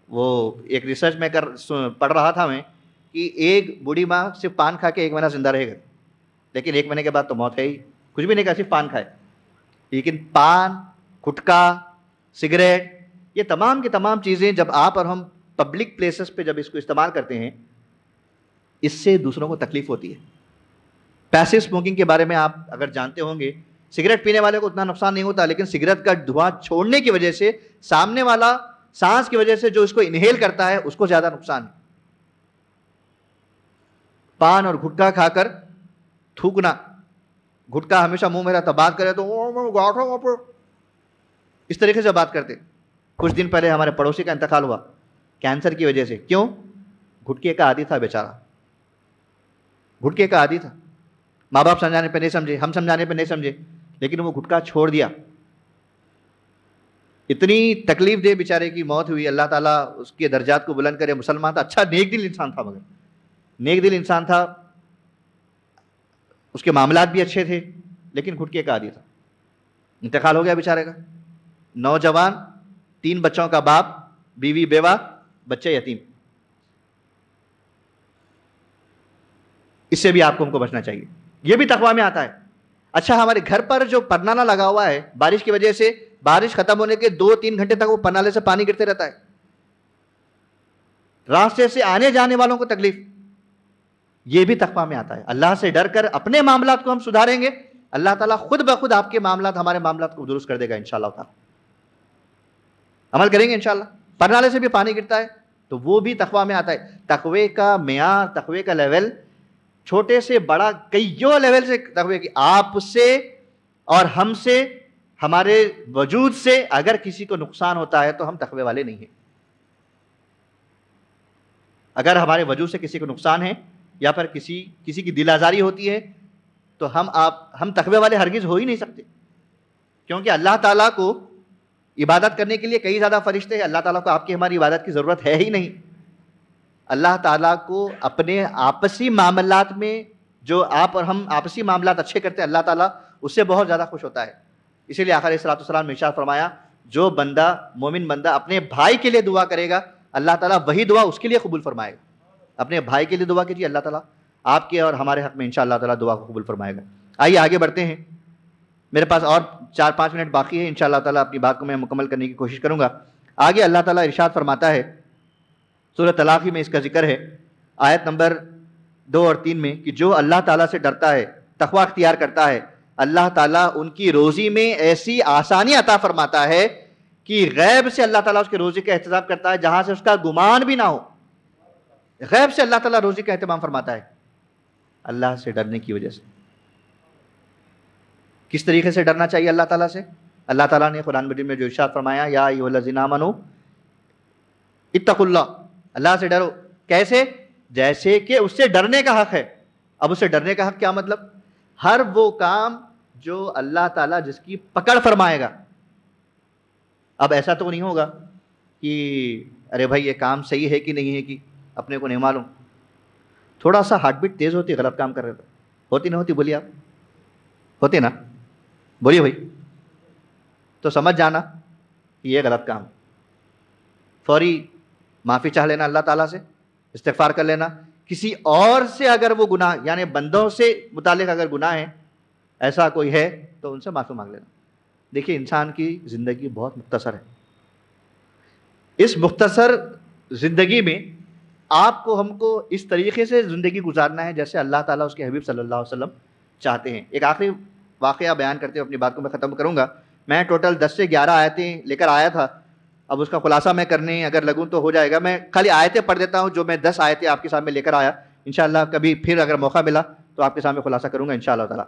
وہ ایک ریسرچ میں پڑھ رہا تھا میں کہ ایک بوڑھی ماں صرف پان کھا کے 1 مہینہ زندہ رہے گا، لیکن 1 مہینے کے بعد تو موت ہے ہی. کچھ بھی نہیں کہا، صرف پان کھائے. لیکن پان، گٹکا، سگریٹ، یہ تمام کی تمام چیزیں جب آپ اور ہم پبلک پلیسز پہ جب اس کو استعمال کرتے ہیں، اس سے دوسروں کو تکلیف ہوتی ہے. پیسو اسموکنگ کے بارے میں آپ اگر جانتے ہوں گے، سگریٹ پینے والے کو اتنا نقصان نہیں ہوتا، لیکن سگریٹ کا دھواں چھوڑنے کی وجہ سے سامنے والا سانس کی وجہ سے جو اس کو انہیل کرتا ہے اس کو زیادہ نقصان ہے. پان اور گٹکا کھا کر تھوکنا، گٹکا ہمیشہ منہ میں رہتا، بات کرے تو اس طریقے سے بات کرتے. کچھ دن پہلے ہمارے پڑوسی کا انتقال ہوا کینسر کی وجہ سے. کیوں؟ گٹکے کا عادی تھا بیچارہ، گٹکے کا عادی تھا. ماں باپ سمجھانے پہ نہیں سمجھے، ہم سمجھانے پہ نہیں سمجھے، لیکن وہ گٹکا چھوڑ دیا. اتنی تکلیف دے بیچارے کی موت ہوئی. اللہ تعالیٰ اس کے درجات کو بلند کرے. مسلمان تھا، اچھا نیک دل انسان تھا، مگر نیک دل انسان تھا، اس کے معاملات بھی اچھے تھے، لیکن گٹکے کا عادی تھا. انتقال ہو گیا بیچارے کا. نوجوان، 3 بچوں کا باپ، بیوی بیوہ، بچے یتیم. اس سے بھی آپ کو ہم کو بچنا چاہیے. یہ بھی تقویٰ میں آتا ہے. اچھا، ہمارے گھر پر جو پرنالہ لگا ہوا ہے، بارش کی وجہ سے بارش ختم ہونے کے 2-3 گھنٹے تک وہ پرنالے سے پانی گرتے رہتا ہے. راستے سے آنے جانے والوں کو تکلیف. یہ بھی تقویٰ میں آتا ہے. اللہ سے ڈر کر اپنے معاملات کو ہم سدھاریں گے، اللہ تعالیٰ خود بخود آپ کے معاملات، ہمارے معاملات کو درست کر دے گا انشاءاللہ تعالیٰ. عمل کریں گے انشاءاللہ. پرنالے سے بھی پانی گرتا ہے تو وہ بھی تقویٰ میں آتا ہے. تقوی کا معیار، تقوی کا لیول چھوٹے سے بڑا کئیوں لیول سے تقوی کی. آپ سے اور ہم سے، ہمارے وجود سے اگر کسی کو نقصان ہوتا ہے تو ہم تقوی والے نہیں ہیں. اگر ہمارے وجود سے کسی کو نقصان ہے یا پھر کسی کی دل آزاری ہوتی ہے تو ہم تقوی والے ہرگز ہو ہی نہیں سکتے. کیونکہ اللہ تعالیٰ کو عبادت کرنے کے لیے کئی زیادہ فرشتے ہیں. اللہ تعالیٰ کو آپ کی ہماری عبادت کی ضرورت ہے ہی نہیں. اللہ تعالیٰ کو اپنے آپسی معاملات میں، جو آپ اور ہم آپسی معاملات اچھے کرتے ہیں، اللہ تعالیٰ اس سے بہت زیادہ خوش ہوتا ہے. اسی لیے آخر علیہ السلام نے ارشاد فرمایا، جو بندہ، مومن بندہ اپنے بھائی کے لیے دعا کرے گا، اللہ تعالیٰ وہی دعا اس کے لیے قبول فرمائے گا. اپنے بھائی کے لیے دعا کیجیے، اللہ تعالیٰ آپ کے اور ہمارے حق میں انشاءاللہ تعالیٰ دعا کو قبول فرمائے گا. آئیے آگے بڑھتے ہیں. میرے پاس اور 4-5 منٹ باقی ہے. انشاءاللہ تعالیٰ اپنی بات کو میں مکمل کرنے کی کوشش کروں گا. آگے اللہ تعالیٰ ارشاد فرماتا ہے، سورۃ طلاق میں اس کا ذکر ہے، آیت نمبر 2 اور 3 میں، کہ جو اللہ تعالیٰ سے ڈرتا ہے، تقویٰ اختیار کرتا ہے، اللہ تعالیٰ ان کی روزی میں ایسی آسانی عطا فرماتا ہے کہ غیب سے اللہ تعالیٰ اس کی روزی کا اہتمام کرتا ہے جہاں سے اس کا گمان بھی نہ ہو. غیب سے اللہ تعالیٰ روزی کا اہتمام فرماتا ہے اللہ سے ڈرنے کی وجہ سے. کس طریقے سے ڈرنا چاہیے اللہ تعالیٰ سے؟ اللہ تعالیٰ نے قرآن مجید میں جو ارشاد فرمایا، یا ایھا الذین آمنوا اتقوا اللہ، اللہ سے ڈرو. کیسے؟ جیسے کہ اس سے ڈرنے کا حق ہے. اب اس سے ڈرنے کا حق کیا مطلب؟ ہر وہ کام جو اللہ تعالیٰ جس کی پکڑ فرمائے گا. اب ایسا تو نہیں ہوگا کہ ارے بھائی یہ کام صحیح ہے کہ نہیں ہے کہ اپنے کو نہیں معلوم. تھوڑا سا ہارٹ بیٹ تیز ہوتی، غلط کام کر رہے تھے، ہوتی نہ ہوتی؟ بولیے آپ. ہوتی نا؟ بولیے بھائی. تو سمجھ جانا یہ غلط کام. فوری معافی چاہ لینا اللہ تعالیٰ سے، استغفار کر لینا. کسی اور سے اگر وہ گناہ، یعنی بندوں سے متعلق اگر گناہ ہے، ایسا کوئی ہے تو ان سے معافی مانگ لینا. دیکھیے انسان کی زندگی بہت مختصر ہے. اس مختصر زندگی میں آپ کو ہم کو اس طریقے سے زندگی گزارنا ہے جیسے اللہ تعالیٰ اس کے حبیب صلی اللہ علیہ وسلم چاہتے ہیں. ایک آخری واقعہ بیان کرتے ہوئے اپنی بات کو میں ختم کروں گا. میں ٹوٹل 10 سے 11 آیتیں لے کر آیا تھا. اب اس کا خلاصہ میں کرنے اگر لگوں تو ہو جائے گا. میں خالی آیتیں پڑھ دیتا ہوں جو میں 10 آیتیں آپ کے سامنے لے کر آیا. انشاءاللہ کبھی پھر اگر موقع ملا تو آپ کے سامنے خلاصہ کروں گا انشاءاللہ تعالیٰ.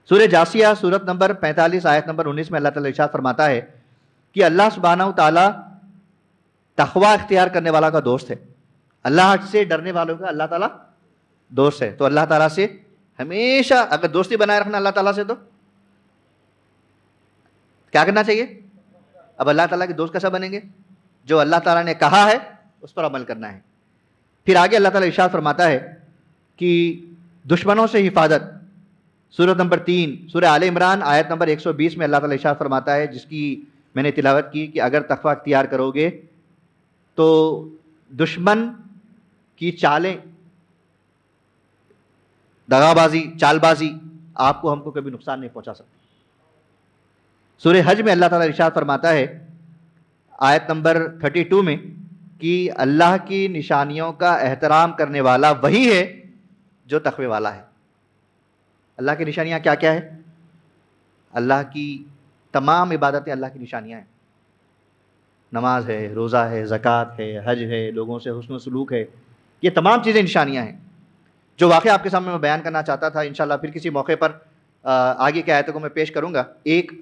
سورہ جاسیہ سورت نمبر 45 آیت نمبر 19 میں اللہ تعالیٰ ارشاد فرماتا ہے کہ اللہ سبحانہ و تعالیٰ تقوی اختیار کرنے والا کا دوست ہے. اللہ سے ڈرنے والوں کا اللہ تعالیٰ دوست ہے. تو اللہ تعالیٰ سے ہمیشہ اگر دوستی بنائے رکھنا اللہ تعالیٰ سے تو کیا کرنا چاہیے؟ اب اللہ تعالیٰ کے دوست کیسا بنیں گے؟ جو اللہ تعالیٰ نے کہا ہے اس پر عمل کرنا ہے. پھر آگے اللہ تعالیٰ ارشاد فرماتا ہے کہ دشمنوں سے حفاظت. سورت نمبر 3 سورہ آل عمران آیت نمبر 120 میں اللہ تعالیٰ ارشاد فرماتا ہے، جس کی میں نے تلاوت کی، کہ اگر تقوی اختیار کرو گے تو دشمن کی چالیں، دغا بازی، چال بازی آپ کو ہم کو کبھی نقصان نہیں پہنچا سکتی. سورہ حج میں اللہ تعالیٰ ارشاد فرماتا ہے آیت نمبر 32 میں کہ اللہ کی نشانیوں کا احترام کرنے والا وہی ہے جو تقوی والا ہے. اللہ کی نشانیاں کیا کیا ہے؟ اللہ کی تمام عبادتیں اللہ کی نشانیاں ہیں. نماز ہے، روزہ ہے، زکوٰۃ ہے، حج ہے، لوگوں سے حسن و سلوک ہے. یہ تمام چیزیں نشانیاں ہیں. جو واقعہ آپ کے سامنے میں بیان کرنا چاہتا تھا انشاءاللہ پھر کسی موقع پر آگے کے آیتوں کو میں پیش کروں گا. ایک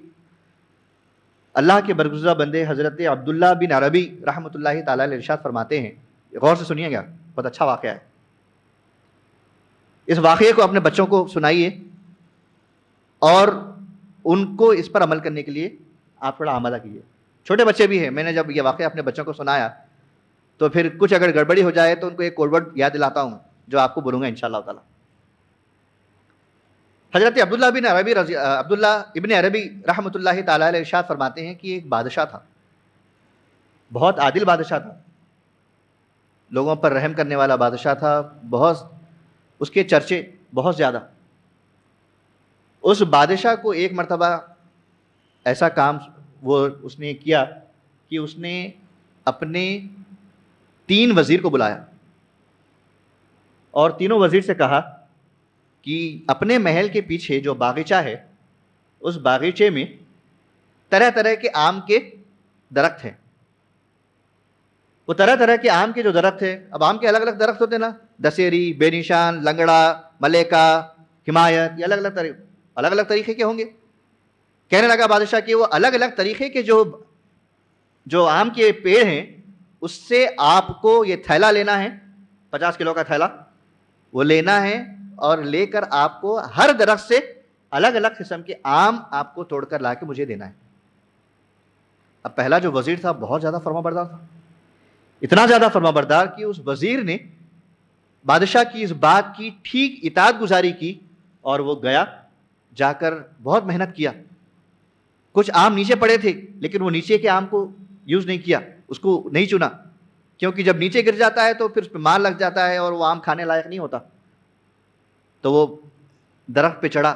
اللہ کے برگزیدہ بندے حضرت عبداللہ بن عربی رحمۃ اللہ تعالیٰ علیہ ارشاد فرماتے ہیں، غور سے سنیے گا، بہت اچھا واقعہ ہے. اس واقعے کو اپنے بچوں کو سنائیے اور ان کو اس پر عمل کرنے کے لیے آپ تھوڑا آمادہ کیجیے. چھوٹے بچے بھی ہیں. میں نے جب یہ واقعہ اپنے بچوں کو سنایا تو پھر کچھ اگر گڑبڑی ہو جائے تو ان کو ایک کوڈ ورڈ یاد دلاتا ہوں جو آپ کو بولوں گا انشاءاللہ تعالیٰ. حضرت عبداللہ ابن عربی رحمۃ اللہ تعالیٰ علیہ ارشاد فرماتے ہیں کہ ایک بادشاہ تھا، بہت عادل بادشاہ تھا، لوگوں پر رحم کرنے والا بادشاہ تھا، بہت اس کے چرچے بہت زیادہ. اس بادشاہ کو ایک مرتبہ ایسا کام اس نے کیا کہ اس نے اپنے 3 وزیر کو بلایا اور تینوں وزیر سے کہا کہ اپنے محل کے پیچھے جو باغیچہ ہے اس باغیچے میں طرح طرح کے آم کے درخت ہیں. وہ طرح طرح کے آم کے جو درخت ہیں، اب آم کے الگ الگ درخت ہوتے ہیں نا، دسہری، بے نشان، لنگڑا، ملیکا، حمایت، یہ الگ الگ طریقے کے ہوں گے. کہنے لگا بادشاہ کہ وہ الگ الگ طریقے کے جو آم کے پیڑ ہیں اس سے آپ کو یہ تھیلا لینا ہے، 50 کلو کا تھیلا وہ لینا ہے اور لے کر آپ کو ہر درخت سے الگ الگ قسم کے آم آپ کو توڑ کر لا کے مجھے دینا ہے. اب پہلا جو وزیر تھا بہت زیادہ فرما بردار تھا، اتنا زیادہ فرما بردار کہ اس وزیر نے بادشاہ کی اس بات کی ٹھیک اطاعت گزاری کی اور وہ گیا، جا کر بہت محنت کیا. کچھ آم نیچے پڑے تھے لیکن وہ نیچے کے آم کو یوز نہیں کیا، اس کو نہیں چنا، کیونکہ جب نیچے گر جاتا ہے تو پھر اس پہ مار لگ جاتا ہے اور وہ آم کھانے لائق نہیں ہوتا. تو وہ درخت پہ چڑھا،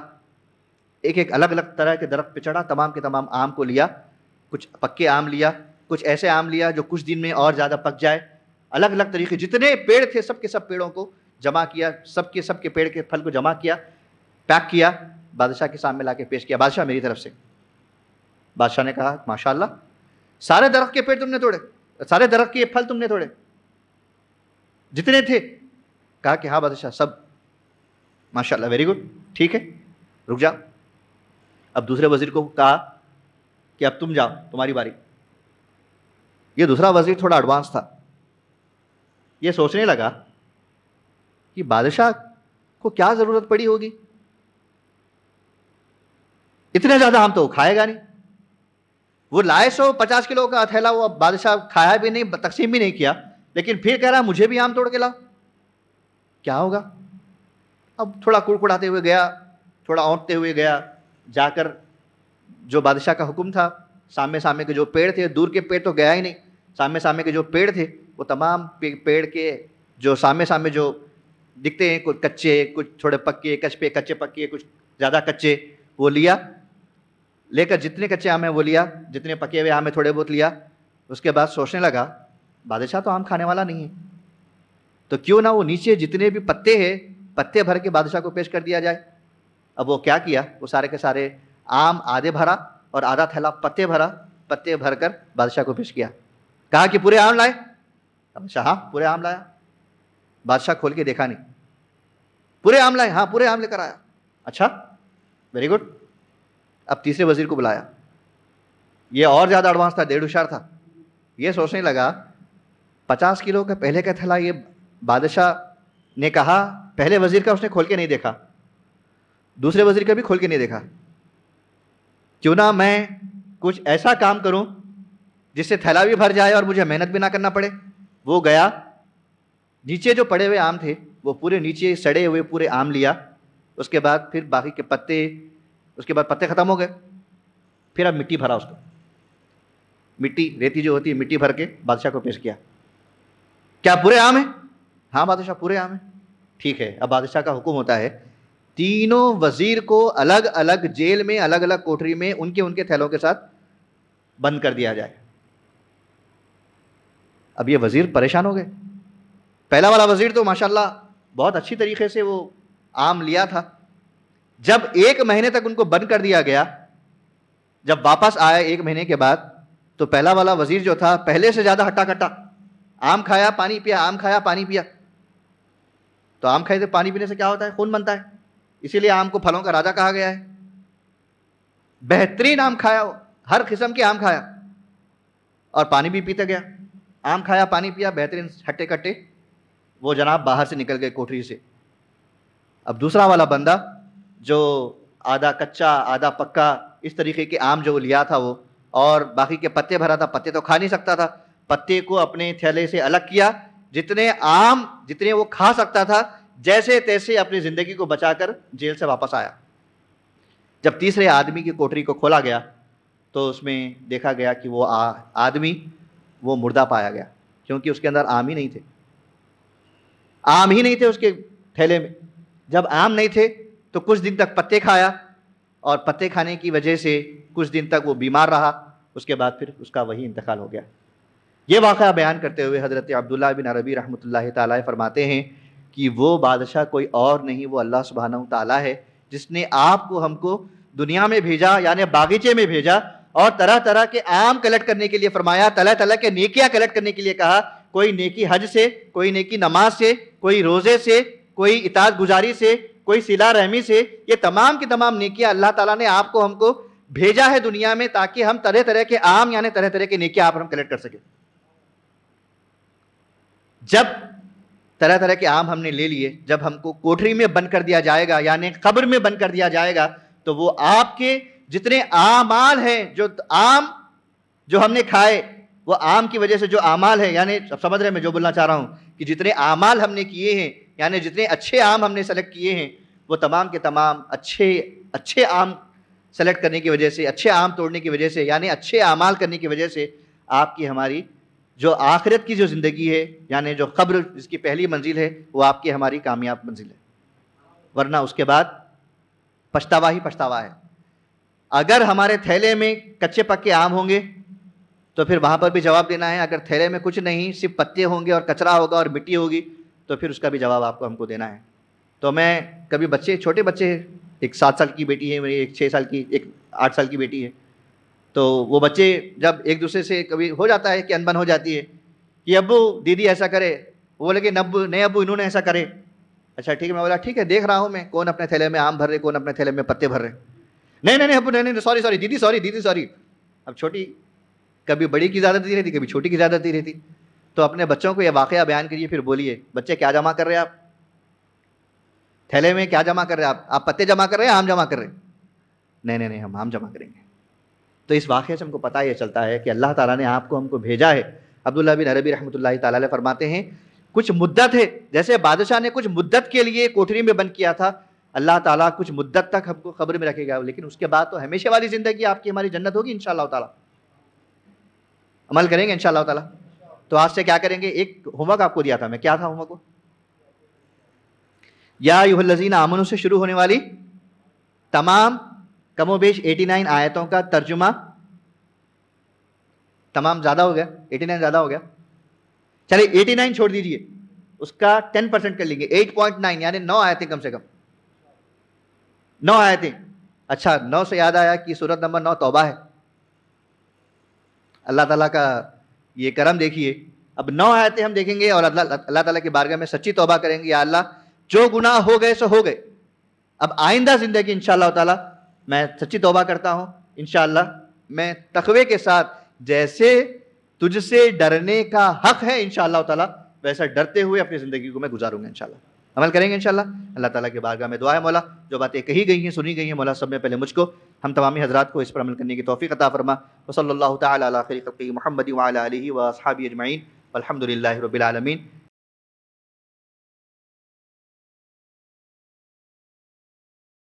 ایک ایک الگ الگ طرح کے درخت پہ چڑھا، تمام کے تمام آم کو لیا. کچھ پکے آم لیا، کچھ ایسے آم لیا جو کچھ دن میں اور زیادہ پک جائے. الگ الگ طریقے جتنے پیڑ تھے سب کے سب پیڑوں کو جمع کیا، سب کے پیڑ کے پھل کو جمع کیا، پیک کیا، بادشاہ کے سامنے لا کے پیش کیا. بادشاہ میری طرف سے. بادشاہ نے کہا ماشاءاللہ سارے درخت کے پیڑ تم نے توڑے، سارے درخت کے پھل تم نے توڑے جتنے تھے؟ کہا کہ ہاں بادشاہ سب. ماشاءاللہ، ویری گڈ، ٹھیک ہے، رک جا. اب دوسرے وزیر کو کہا کہ اب تم جاؤ، تمہاری باری۔ یہ دوسرا وزیر تھوڑا ایڈوانس تھا، یہ سوچنے لگا کہ بادشاہ کو کیا ضرورت پڑی ہوگی، اتنے زیادہ آم تو وہ کھائے گا نہیں، وہ لائے 150 کلو کا تھیلا، وہ بادشاہ کھایا بھی نہیں، تقسیم بھی نہیں کیا، لیکن پھر کہہ رہا مجھے بھی آم توڑ کے لاؤ، کیا ہوگا؟ اب تھوڑا کڑکڑاتے ہوئے گیا، تھوڑا اونٹتے ہوئے گیا، جا کر جو بادشاہ کا حکم تھا، سامنے کے جو پیڑ تھے، دور کے پیڑ تو گیا ہی نہیں، سامنے کے جو پیڑ تھے وہ تمام پیڑ کے جو سامنے جو دکھتے ہیں، کچھ کچے، کچھ تھوڑے پکے، کچے پکے، کچھ زیادہ کچے، وہ لیا، لے کر جتنے کچے آم ہیں وہ لیا، جتنے پکے ہوئے آم ہیں تھوڑے بہت لیا۔ اس کے بعد سوچنے لگا بادشاہ تو آم کھانے والا نہیں ہے، تو کیوں نہ وہ نیچے جتنے بھی پتے ہیں پتے بھر کے بادشاہ کو پیش کر دیا جائے۔ اب وہ کیا کیا، وہ سارے کے سارے آم آدھے بھرا اور آدھا تھیلا پتے بھر کر بادشاہ کو پیش کیا۔ کہا کہ پورے آم لائے؟ بادشاہ ہاں پورے آم لایا۔ بادشاہ کھول کے دیکھا نہیں، پورے آم لائے؟ ہاں پورے آم لے کر آیا۔ اچھا ویری گڈ۔ اب تیسرے وزیر کو بلایا، یہ اور زیادہ ایڈوانس تھا، ڈیڑھ ہوشیار تھا، یہ سوچنے لگا 50 کلو کا پہلے کا تھیلا، یہ بادشاہ نے کہا، پہلے وزیر کا اس نے کھول کے نہیں دیکھا، دوسرے وزیر کا بھی کھول کے نہیں دیکھا، کیوں نہ میں کچھ ایسا کام کروں جس سے تھیلا بھی بھر جائے اور مجھے محنت بھی نہ کرنا پڑے۔ وہ گیا، نیچے جو پڑے ہوئے آم تھے وہ پورے نیچے سڑے ہوئے پورے آم لیا، اس کے بعد پھر باقی کے پتے، اس کے بعد پتے ختم ہو گئے، پھر اب مٹی بھرا، اس کو مٹی ریتی جو ہوتی ہے مٹی بھر کے بادشاہ کو پیش کیا۔ کیا پورے آم ہیں؟ ہاں بادشاہ پورے آم ہیں۔ ٹھیک ہے، اب بادشاہ کا حکم ہوتا ہے تینوں وزیر کو الگ الگ جیل میں، الگ الگ کوٹری میں ان کے تھیلوں کے ساتھ بند کر دیا جائے۔ اب یہ وزیر پریشان ہو گئے۔ پہلا والا وزیر تو ماشاءاللہ بہت اچھی طریقے سے وہ آم لیا تھا، جب 1 مہینے تک ان کو بند کر دیا گیا، جب واپس آیا 1 مہینے کے بعد، تو پہلا والا وزیر جو تھا پہلے سے زیادہ ہٹا کٹا، آم کھایا پانی پیا، آم کھایا پانی پیا۔ تو آم کھائے تو پانی پینے سے کیا ہوتا ہے؟ خون بنتا ہے، اسی لیے آم کو پھلوں کا راجا کہا گیا ہے۔ بہترین آم کھایا، وہ ہر قسم کے آم کھایا اور پانی بھی پیتا گیا، آم کھایا پانی پیا، بہترین ہٹے کٹے وہ جناب باہر سے نکل گئے کوٹری سے۔ اب دوسرا والا بندہ جو آدھا کچا آدھا پکا اس طریقے کے آم جو لیا تھا وہ، اور باقی کے پتے بھرا تھا، پتے تو کھا نہیں سکتا تھا، پتے کو اپنے تھیلے سے الگ کیا، جتنے وہ کھا سکتا تھا جیسے تیسے اپنی زندگی کو بچا کر جیل سے واپس آیا۔ جب تیسرے آدمی کی کوٹری کو کھولا گیا تو اس میں دیکھا گیا کہ وہ آدمی وہ مردہ پایا گیا، کیونکہ اس کے اندر آم ہی نہیں تھے، آم ہی نہیں تھے اس کے تھیلے میں۔ جب آم نہیں تھے تو کچھ دن تک پتے کھایا، اور پتے کھانے کی وجہ سے کچھ دن تک وہ بیمار رہا، اس کے بعد پھر اس کا وہی انتقال ہو گیا۔ یہ واقعہ بیان کرتے ہوئے حضرت عبداللہ بن عربی رحمۃ اللہ تعالیٰ فرماتے ہیں کہ وہ بادشاہ کوئی اور نہیں، وہ اللہ سبحانہ تعالیٰ ہے، جس نے آپ کو ہم کو دنیا میں بھیجا، یعنی باغیچے میں بھیجا، اور طرح طرح کے آم کلیکٹ کرنے کے لیے فرمایا، طرح طرح کے نیکیاں کلیکٹ کرنے کے لیے کہا، کوئی نیکی حج سے، کوئی نیکی نماز سے، کوئی روزے سے، کوئی اطاعت گزاری سے، کوئی صلہ رحمی سے۔ یہ تمام کی تمام نیکیاں اللہ تعالیٰ نے آپ کو ہم کو بھیجا ہے دنیا میں، تاکہ ہم طرح طرح کے آم، یعنی طرح طرح کی نیکیاں آپ ہم کلیکٹ کر سکیں۔ جب طرح طرح کے آم ہم نے لے لیے، جب ہم کو کوٹری میں بند کر دیا جائے گا، یعنی قبر میں بند کر دیا جائے گا، تو وہ آپ کے جتنے اعمال ہیں، جو ہم نے کھائے، وہ آم کی وجہ سے جو اعمال ہیں، یعنی سمجھ رہے میں جو بولنا چاہ رہا ہوں، کہ جتنے اعمال ہم نے کیے ہیں، یعنی جتنے اچھے آم ہم نے سلیکٹ کیے ہیں، وہ تمام کے تمام اچھے آم سلیکٹ کرنے کی وجہ سے، اچھے آم توڑنے کی وجہ سے، یعنی اچھے اعمال کرنے کی وجہ سے آپ کی ہماری جو آخرت کی جو زندگی ہے، یعنی جو قبر جس کی پہلی منزل ہے، وہ آپ کی ہماری کامیاب منزل ہے، ورنہ اس کے بعد پچھتاوا ہی پچھتاوا ہے۔ اگر ہمارے تھیلے میں کچے پکے آم ہوں گے تو پھر وہاں پر بھی جواب دینا ہے، اگر تھیلے میں کچھ نہیں، صرف پتے ہوں گے اور کچرا ہوگا اور مٹی ہوگی، تو پھر اس کا بھی جواب آپ کو ہم کو دینا ہے۔ تو میں کبھی چھوٹے بچے، ایک 7 سال کی بیٹی ہے میری، ایک 6 سال کی، ایک 8 سال کی بیٹی ہے، تو وہ بچے جب ایک دوسرے سے کبھی ہو جاتا ہے کہ انبن ہو جاتی ہے کہ ابو دیدی ایسا کرے، وہ بولے کہ نہیں ابو انہوں نے ایسا کرے۔ اچھا ٹھیک ہے، میں بولا ٹھیک ہے، دیکھ رہا ہوں میں کون اپنے تھیلے میں آم بھر رہے، کون اپنے تھیلے میں پتے بھر رہے۔ نہیں نہیں نہیں ابو نہیں نہیں سوری دیدی سوری. اب چھوٹی کبھی بڑی کی زیادتی رہتی, کبھی چھوٹی کی زیادتی رہتی. تو اپنے بچوں کو یہ واقعہ بیان کریے, پھر بولیے بچے کیا جمع کر رہے ہیں آپ تھیلے میں, کیا جمع کر رہے ہیں آپ پتے جمع کر رہے ہیں, آم جمع کر رہے ہیں؟ نہیں ہم آم جمع کریں گے. تو اس واقعے سے ہم کو پتہ یہ چلتا ہے کہ اللہ تعالیٰ نے آپ کو ہم کو بھیجا ہے. عبداللہ بن عربی رحمۃ اللہ تعالیٰ علیہ فرماتے ہیں کچھ مدت ہے, جیسے بادشاہ نے کچھ مدت کے لیے کوٹری میں بند کیا تھا, اللہ تعالیٰ کچھ مدت تک ہم کو قبر میں رکھے گا, لیکن اس کے بعد تو ہمیشہ والی زندگی آپ کی ہماری جنت ہوگی انشاءاللہ تعالیٰ. عمل کریں گے انشاءاللہ تعالیٰ. تو آج سے کیا کریں گے, ایک ہوم ورک آپ کو دیا تھا میں, کیا تھا ہوم ورک؟ یا ایھا الذین آمنوا سے شروع ہونے والی تمام کم و بیش 89 آیتوں کا ترجمہ. تمام زیادہ ہو گیا, 89 زیادہ ہو گیا, چلے 89 چھوڑ دیجئے, اس کا 10% کر لیں گے, 8.9 یعنی 9 آیتیں کم سے کم, 9 آیتیں. اچھا 9 سے یاد آیا کہ سورت نمبر 9 توبہ ہے. اللہ تعالیٰ کا یہ کرم دیکھیے, اب 9 آیتیں ہم دیکھیں گے اور اللہ تعالیٰ کی بارگاہ میں سچی توبہ کریں گے, یا اللہ جو گناہ ہو گئے سو ہو گئے, اب آئندہ زندگی انشاءاللہ تعالیٰ میں سچی توبہ کرتا ہوں, انشاءاللہ میں تقوی کے ساتھ جیسے تجھ سے ڈرنے کا حق ہے انشاءاللہ تعالیٰ ویسا ڈرتے ہوئے اپنی زندگی کو میں گزاروں گا انشاءاللہ. عمل کریں گے انشاءاللہ. اللہ تعالیٰ کی بارگاہ میں دعا ہے مولا جو باتیں کہی گئی ہیں سنی گئی ہیں مولا سب میں پہلے مجھ کو ہم تمامی حضرات کو اس پر عمل کرنے کی توفیق عطا فرما. وصلی اللہ تعالی علی خیر خلقہ محمد وعلی آلہ واصحابہ اجمعین والحمد للہ رب العالمین.